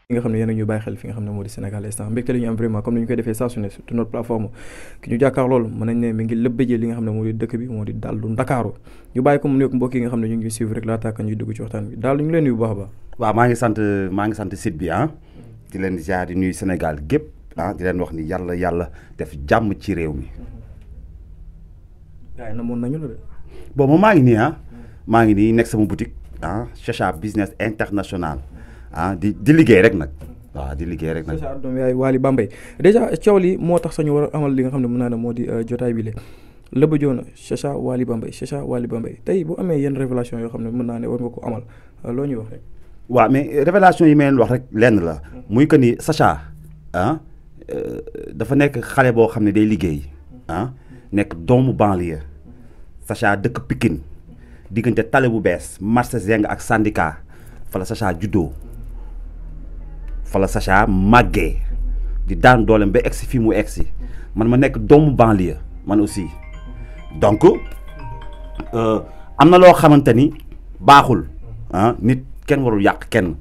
yi nga xam ne yéen a ñu bàyyi xel fi nga xam ne moo di Sénégal instant mbégte la ñu am vraiment comme ni ñu koy defee saa su ne surtout notre plateforme ki ñu jàkkaar loolu mën nañ ne mi ngi lëbbëjee li nga xam ne moo di dëkk bi moo di daal du Ndakaaru ñu bàyyi ko mu nekk mbokk yi nga xam ne ñu ngi suivre rek laata ñuy dugg ci waxtaan bi daal ñu ngi leen nuyu bu baax a baax. waaw maa ngi sant site bi di leen ziar di nuyu Sénégal gépp di leen wax ni yàlla def jàmm ci réew mi. waaye namoon nañu la de. bon moom maa ngi nii maa ngi nii nekk sama boutique Chacha business international di liggéey rek nag. waaw di liggéey rek nag. Chacha doom yaay Waly Bambey dèjà coow li moo tax sañu war a amal li nga xam ne mën naa ne moo di jotaay bi le lëba joona Chacha Waly Bambey tey bu amee yenn révélation yoo xam ne mën naa ne war nga ko amal loo ñuy wax rek. waaw mais révélation yi may wax rek lenn la muy que ni Chacha dafa nekk xale boo xam ne day liggéey nekk doomu banlieue Chacha dëkk Pikine diggante tale bu bees marché Zeng ak syndicat fa la Chacha juddoo fa la Chacha màggee di daan dooleem ba egsi fii mu egsi man ma nekk doomu banlieue man aussi donc am na loo xamante ni baaxul nit kenn warul yàq kenn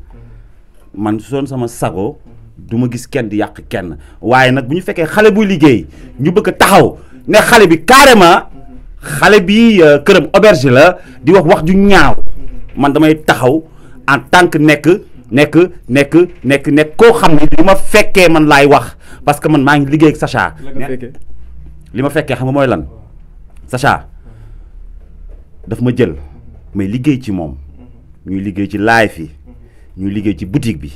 man su doon sama sago du ma gis kenn di yàq kenn waaye nag bu ñu fekkee xale buy liggéey ñu bëgg a taxaw ne xale bi carrément xale bi këram auberge la di wax ju ñaaw man damay taxaw en tant que nekk koo xam ne li ma fekkee man laay wax parce que man maa ngi liggéey ak Chacha li ma fekkee xam nga mooy lan Chacha daf ma jël may liggéey ci moom ñuy liggéey ci live yi ñuy liggéey ci boutique bi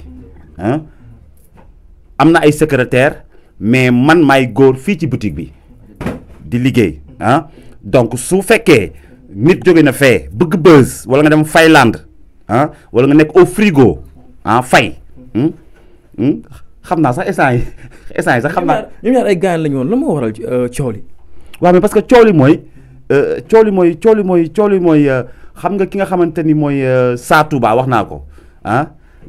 am na ay secrétaire mais man maay góor fii ci boutique bi di liggéey donc su fekkee nit jóge na fee bëgg buzz wala nga dem Finlande wala nga nekk au frigo fay xam naa sax instant yi sax xam naa. ñoom ñaar ay gaañ lañu woon lan moo waral coow li. waaw mais parce que coow li mooy xam nga ki nga xamante ni mooy Sa Touba wax naa ko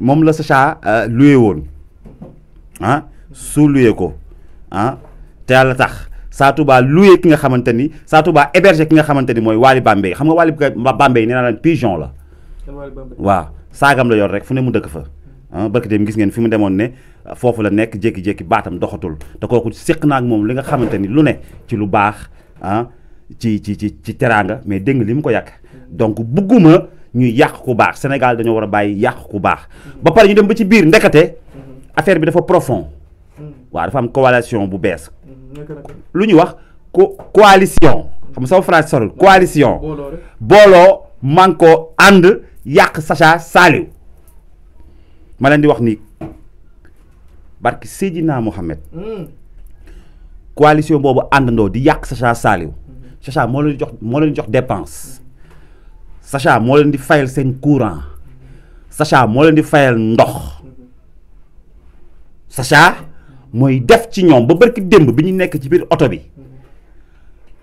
moom la Chacha loué woon su loué ko te yàlla tax Sa Touba loué ki nga xamante ni Sa Touba hébergé ki nga xamante ni mooy Waly Bambey xam nga Waly Bambey nee naa leen pigeon la. waaw saagam la yor rek fu ne mu dëkk fa barki dem gis ngeen fi mu demoon ne foofu la nekk jékki-jékki baatam doxatul te kooku séq naa ak moom li nga xamante ni lu ne ci lu baax ci teraanga mais dégg nga li mu ko yàq donc bugguma ñuy yàq ku baax Sénégal dañoo war a bàyyi yàq ku baax ba pare ñu dem ba ci biir ndekete affaire bi dafa profond waaw dafa am coalition bu bees lu ñuy wax coalition xam nga sama phrase sorul coalition booloo man ko ànd yàq Chacha Saliou ma leen di wax ni barki Seydina Mohamed coalition boobu àndandoo di yàq Chacha Saliou Chacha moo leen jox dépense Chacha moo leen di fayal seen courant Chacha moo leen di fayal ndox Chacha mooy def ci ñoom ba barki démb bi ñu nekk ci biir oto bi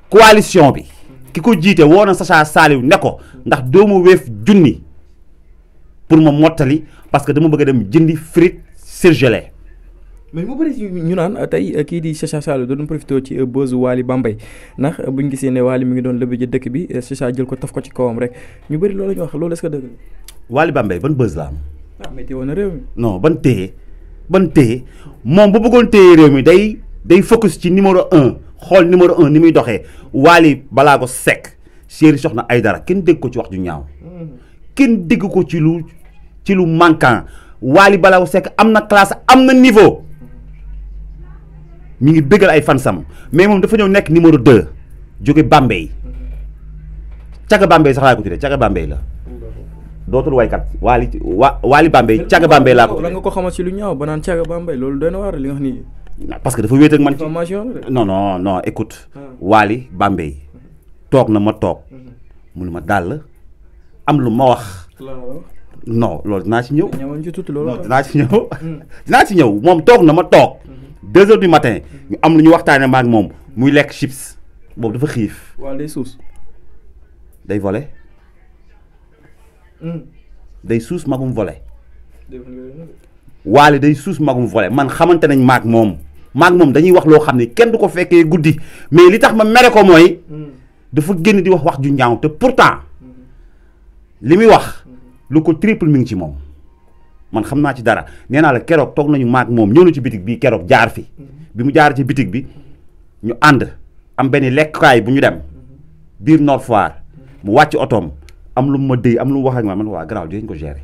coalition bi ki ko jiite woo na Chacha Saliou ne ko ndax doomu weef junni pour ma mottali parce que dama bëgg a dem jëndi frite surgelée. mais mu bëri ñu naan tey kii di Chacha Saliou doon profité ci buzz Waly Bambey ndax bu ñu gisee ne Waly mi ngi doon lëbëjee dëkk bi Chacha jël ko taf ko ci kawam rek ñu bëri loolu la ñu wax loolu est-ce que dëgg la. Waly Bambey ban buzz la am. mais téye woon na réew mi. non ban téye moom bu bëggoon téye réew mi day focus ci numéro 1 xool numéro 1 ni muy doxee Waly Balago Seck Chéri Soxna Aïdara kenn dégg ko ci wax ju ñaaw kenn dégg ko ci lu manquant Waly Balago Seck am na classe am na niveau mi ngi bëggal ay fansam mais moom dafa ñëw nekk numéro 2 jóge Bambey caga Bambey sax laa ko tuddee caga Bambey la dootul waykat Waly Bambey caga Bambey laa ko. la nga ko xamal ci lu ñaaw ba naan caga Bambey loolu doy na waar li nga wax nii. parce que dafa wéet ak man ci information non écoute Waly Bambey toog na ma toog munu ma dàll am lu ma wax. non loolu dinaa ci ñëw. dinaa ci ñëw moom toog na ma toog 2 heures du matin ñu am lu ñu waxtaanee ma ak moom muy lekk chips boobu dafa xiif. waaw day suus. day volé. day suus magum volé. Waly day suus magum volé man xamante nañ maag moom dañuy wax loo xam ne kenn du ko fekkee guddi mais li tax ma mere ko mooy dafa génn di wax ju ñaaw te pourtant li muy wax lu ko triple mi ngi ci moom man xam naa ci dara nee naa la keroog toog nañu maag moom ñëw na ci bitig bi keroog jaar fi bi mu jaar ci bitig bi ñu ànd am benn lekkukaay bu ñu dem biir Nord Foire mu wàcc otoom am lu ma déy am lu mu wax ak man waa garaaw dinañ ko gérer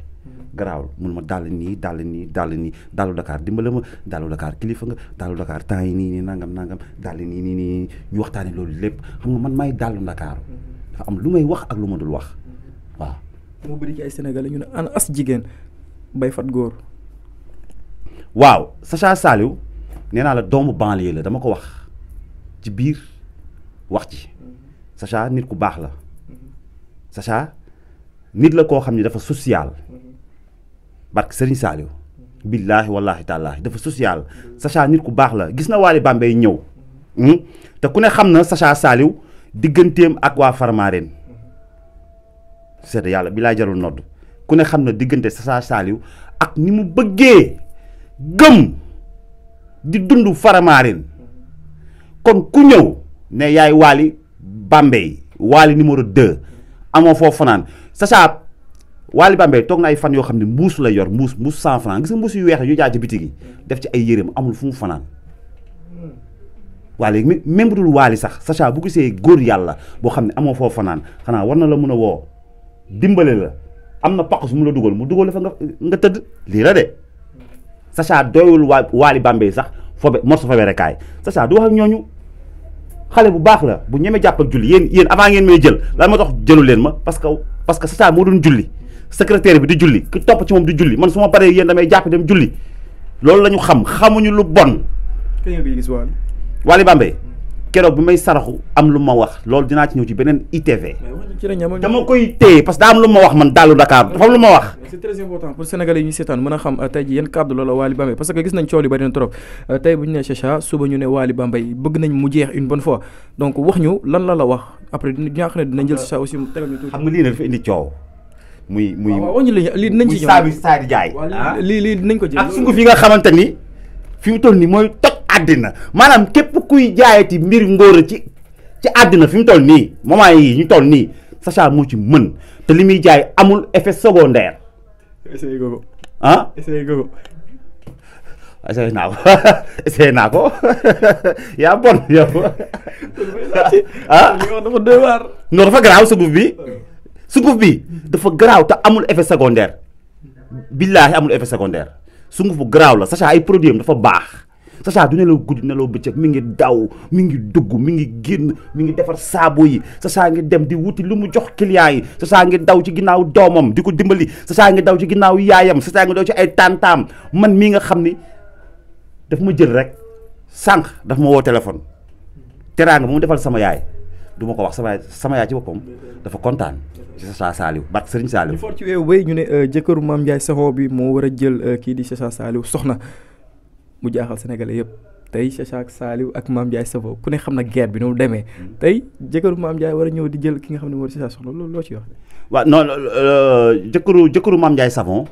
garaaw mun ma dàll nii dàllu Dakar dimbale ma dàllu Dakar kilifa nga dàllu Dakar temps yi nii nangam dàll nii ñu waxtaane loolu lépp xam nga man may dàllu Dakar dafa am lu may wax ak lu ma dul wax waaw. moo bëri ci ay Sénégalais ñu ne an as jigéen bay fat góor. waaw Sacha Saliou nee naa la doomu banlieue la dama ko wax ci biir wax ci Sacha nit ku baax la Sacha nit la koo xam ne dafa social barke Serigne Saliou billaahi wallaahi taalaahi dafa social Sacha nit ku baax la gis na Waly Bambey ñëw te ku ne xam na Sacha Saliou digganteem ak waa Farmareen seede yàlla bi laa jarul nodd ku ne xam na diggante Sacha Saliou ak ni mu bëggee gëm di dund Farmareen kon ku ñëw ne yaay Waly Bambey Waly numéro 2 amoo foofu fanaan Sacha Waly Bambey toog na ay fan yoo xam ne mbuus la yor mbuus 100 francs gis nga mbuus yu weex yu jaay ci bitig yi def ci ay yéreem amul fu mu fanaan Waly même bu dul Waly sax Sacha bu gisee góor yàlla boo xam ne amoo foofu fanaan xanaa war na la mën a woo dimbale la am na paq su mu la dugal mu dugal la fa nga tëdd lii la de Sacha doyul Waly Bambey sax fobe morso fobe rekaay Sacha du wax ak ñooñu xale bu baax la bu ñeme jàpp ak julli yéen avant ngeen may jël lan ma tax jëlu leen ma parce que Sacha moo doon julli secrétaire bi di julli ki topp ci moom di julli man su ma paree yéen damay jàpp dem julli loolu la ñu xamuñu lu bon. kañ nga gis Waly Bambey keroog bi may saraxu am lu ma wax loolu dinaa ci ñëw ci beneen ITV. dama koy téye parce que daa am lu ma wax man daalu Dakar dafa am lu ma wax. c'est très important pour Sénégalais yi ñu seetaan mën a xam tey ji yan kàddu la Waly Bambey parce que gis nañ coow li bari na trop tey bu ñu nee Sacha suba ñu ne Waly Bambey bëgg nañ mu jeex une bonne fois donc wax ñu lan la wax après ñaa xam ne dinañ jël Sacha aussi mu tegal ñu tuuti. xam nga lii dafa indi coow. muy waaw wax ñu lii dinañ ci ñëw muy Saadi Jaay. lii dinañ ko jël ak sunguf yi nga xamante ni fi mu toll nii mooy toj àddina maanaam képp kuy jaayati mbir ngóor ci àddina fi mu toll nii moment yi ñu toll nii Sacha moo ci mën te li muy jaay amul effet secondaire. essayé nga ko. ah essayé nga ko. essayé naa ko yaa bon yow. dafa doy waar. non dafa garaaw sunguf bi dafa garaaw te amul effet secondaire billaahi amul effet secondaire sunguf bu garaaw la Sacha ay produit am dafa baax. Sacha du nelaw guddi nelaw bëccëg mi ngi daw mi ngi dugg mi ngi génn mi ngi defar saabu yi Sacha ngi dem di wuti lu mu jox client yi Sacha ngi daw ci ginnaaw doomam di ko dimbali Sacha ngi daw ci ginnaaw yaayam Sacha ngi daw ci ay tantaam man mii nga xam ni daf ma jël rek sànq daf ma woo téléphone teraanga bu mu defal sama yaay du ma ko wax sama yaay ci boppam dafa kontaan ci Sacha Saliou barke Serigne Saliou. ñu for ci weewu bay ñu ne jëkkëru Mame Ndiaye Savon bi moo war a jël kii di Sacha Saliou soxna. mu jaaxal Sénégalais yëpp tey Sacha ak Saliou ak Mame Ndiaye Savon ku ne xam na guerre bi nu mu demee tey jëkkëru Mame Ndiaye war a ñëw di jël ki nga xam ne moo di Sacha soxna loolu loo ci wax. waaw non jëkkëru Mame Ndiaye Savon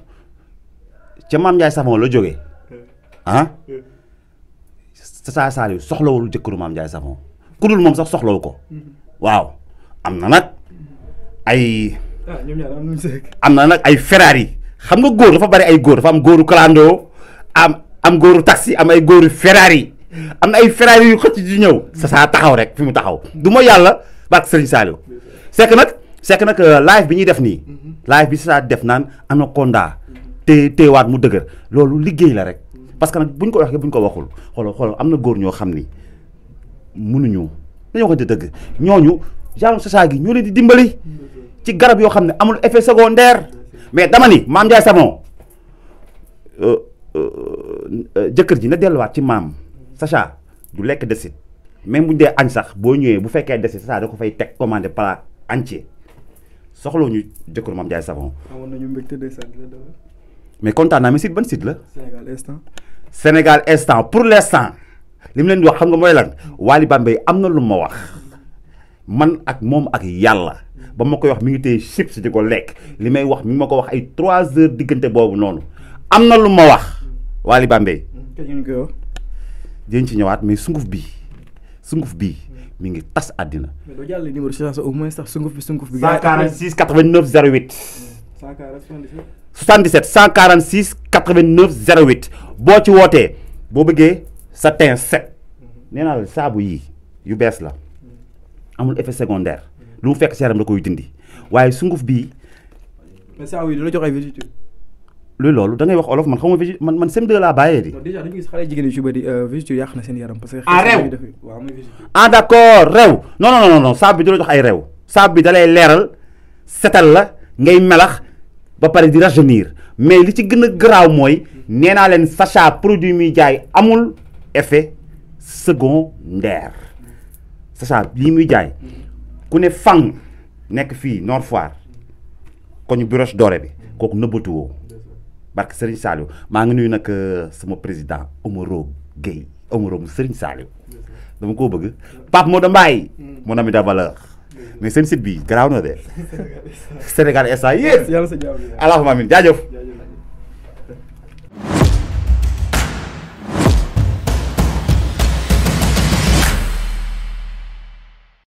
ca Mame Ndiaye Savon la jógee ah Sacha Saliou soxlawul jëkkëru Mame Ndiaye Savon ku dul moom sax soxlawu ko waaw am na nag ay. am na nag ay Ferrari xam nga góor dafa bari ay góor dafa am góoru kalandoo am góoru taxi am ay góoru Ferrari am na ay Ferrari yu xëcc di ñëw Sacha taxaw rek fi mu taxaw du ma yàlla barke Serigne Saliou c'est que nag live bi ñuy def nii live bi Sacha def naan Anaconda téewaat mu dëgër loolu liggéey la rek parce que nag buñ ko waxee buñ ko waxul xoolal am na góor ñoo xam ni mënuñu dañoo waxante dëgg ñooñu genre Sacha gi ñoo leen di dimbali ci garab yoo xam ne amul effet secondaire mais dama ni Mame Ndiaye Savon jëkkër ji na delluwaat ci maam Sacha du lekk desit même bu ñu dee añ sax boo ñëwee bu fekkee desit Sacha da ko fay teg commandé plat entier soxloo ñu jëkkër Mame Ndiaye Savon. amoon nañu mbégte de mais kontaan naa mais site ban site la. Sénégal Instant. Sénégal Instant pour l'instant li mu leen di wax xam nga mooy lan Waly Bambey am na lu ma wax man ak moom ak yàlla ba ma koy wax mi ngi téye chips di ko lekk li may wax mi ngi ma ko wax ay 3 heures diggante boobu noonu am na lu ma wax Waly Bambey. dinañ ci ñëwaat mais sunguf bii mi ngi tas àddina. mais doo jàll numéro Sacha au moins sax sunguf bi. 146 89 08. 147. 77 146 89 08 boo ci wootee boo bëggee sa teint set nee naa la saabu yii yu bees la amul effet secondaire lu mu fekk si yaram da koy dindi waaye sunguf bii. mais saabu yi da la jox ay vertus. luy loolu da ngay wax olof man xaw ma man CM2 laa bàyyee di. déjà dañu gis xale jigéen yu ci bëri vertus yàq na seen yaram parce que. rew waaw mooy vertus. d'accord rew non saabu bi da la jox ay rew saabu bi da lay leeral setal la ngay melax ba pare di rajeunir mais li ci gën a garaaw mooy nee naa leen sachet produit muy jaay amul effet secondaire sachet lii muy jaay ku ne fang nekk fii Nord Foire ko ñu Brioche Dorée bi kooku nëbbatuwoo barke Serigne Saliou maa ngi nuyu nag sama président Omaro Gueye Omaro mu Serigne Saliou dama koo bëgg Pape Modou Mbaye mon ami de valeur mais seen site bi garaaw na de Sénégal SA yéen allahumma amin jaajëf